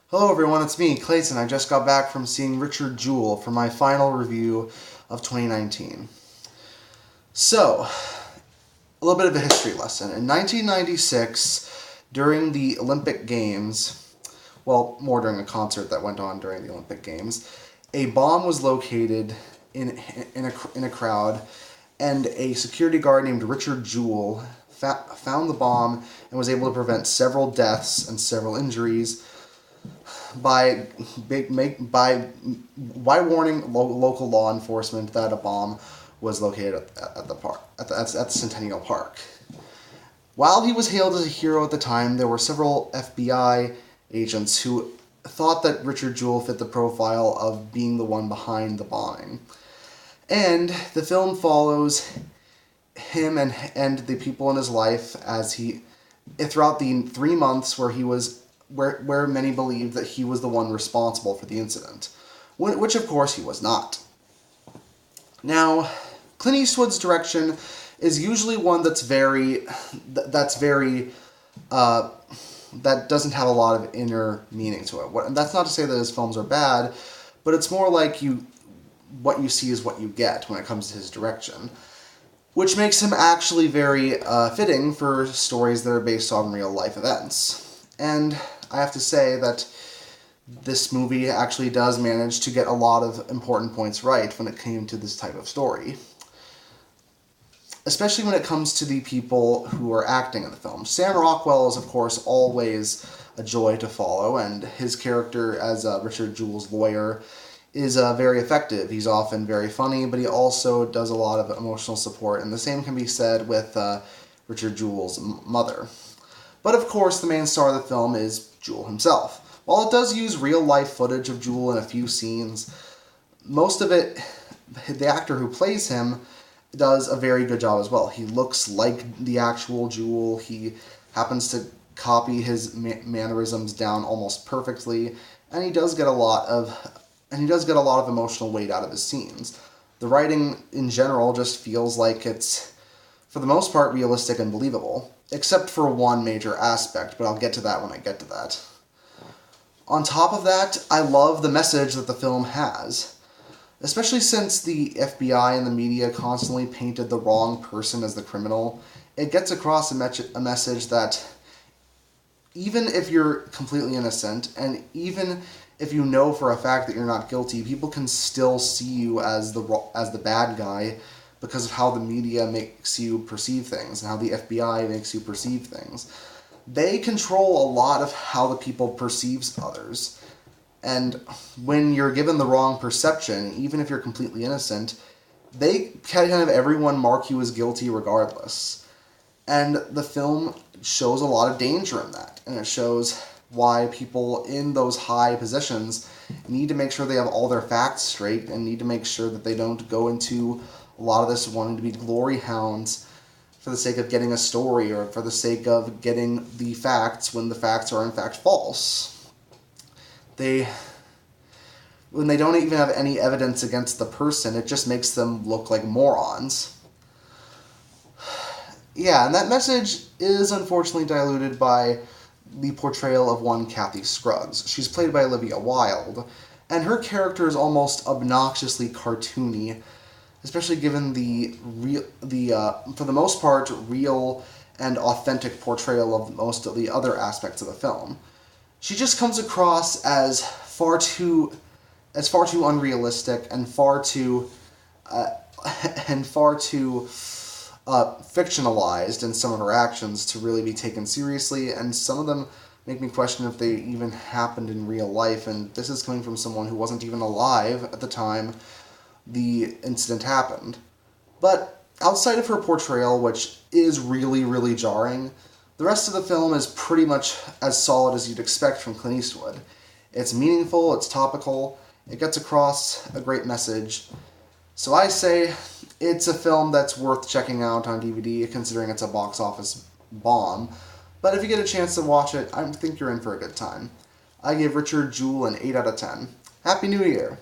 Hello everyone, it's me, Clayton. I just got back from seeing Richard Jewell for my final review of 2019. So, a little bit of a history lesson. In 1996, during the Olympic Games, well, more during a concert that went on during the Olympic Games, a bomb was located in a crowd, and a security guard named Richard Jewell found the bomb and was able to prevent several deaths and several injuries by warning local law enforcement that a bomb was located at the park at the Centennial Park. While he was hailed as a hero at the time, there were several FBI agents who thought that Richard Jewell fit the profile of being the one behind the bombing. And the film follows him and the people in his life as throughout the 3 months where many believed that he was the one responsible for the incident, which of course he was not. Now, Clint Eastwood's direction is usually one that doesn't have a lot of inner meaning to it. And that's not to say that his films are bad, but it's more like what you see is what you get when it comes to his direction, which makes him actually very fitting for stories that are based on real life events. And I have to say that this movie actually does manage to get a lot of important points right when it came to this type of story. Especially when it comes to the people who are acting in the film. Sam Rockwell is, of course, always a joy to follow, and his character as Richard Jewell's lawyer is very effective. He's often very funny, but he also does a lot of emotional support, and the same can be said with Richard Jewell's mother. But of course, the main star of the film is Jewell himself. While it does use real-life footage of Jewell in a few scenes, most of it, the actor who plays him does a very good job as well. He looks like the actual Jewell. He happens to copy his mannerisms down almost perfectly, and he does get a lot of emotional weight out of his scenes. The writing in general just feels like it's, for the most part, realistic and believable, except for one major aspect, but I'll get to that when I get to that. On top of that, I love the message that the film has, especially since the FBI and the media constantly painted the wrong person as the criminal. It gets across a message that even if you're completely innocent, and even if you know for a fact that you're not guilty, people can still see you as the bad guy because of how the media makes you perceive things and how the FBI makes you perceive things. They control a lot of how the people perceives others. And when you're given the wrong perception, even if you're completely innocent, they kind of have everyone mark you as guilty regardless. And the film shows a lot of danger in that. And it shows why people in those high positions need to make sure they have all their facts straight and need to make sure that they don't go into a lot of this wanting to be glory hounds for the sake of getting a story or for the sake of getting the facts when the facts are in fact false. When they don't even have any evidence against the person, it just makes them look like morons. Yeah, and that message is unfortunately diluted by the portrayal of one Kathy Scruggs. She's played by Olivia Wilde, and her character is almost obnoxiously cartoony, especially given for the most part, real and authentic portrayal of most of the other aspects of the film. She just comes across as far too unrealistic and far too fictionalized in some of her actions to really be taken seriously, and some of them make me question if they even happened in real life, and this is coming from someone who wasn't even alive at the time the incident happened. But outside of her portrayal, which is really, really jarring, the rest of the film is pretty much as solid as you'd expect from Clint Eastwood. It's meaningful, it's topical, it gets across a great message. So I say it's a film that's worth checking out on DVD, considering it's a box office bomb. But if you get a chance to watch it, I think you're in for a good time. I give Richard Jewell an 8 out of 10. Happy New Year!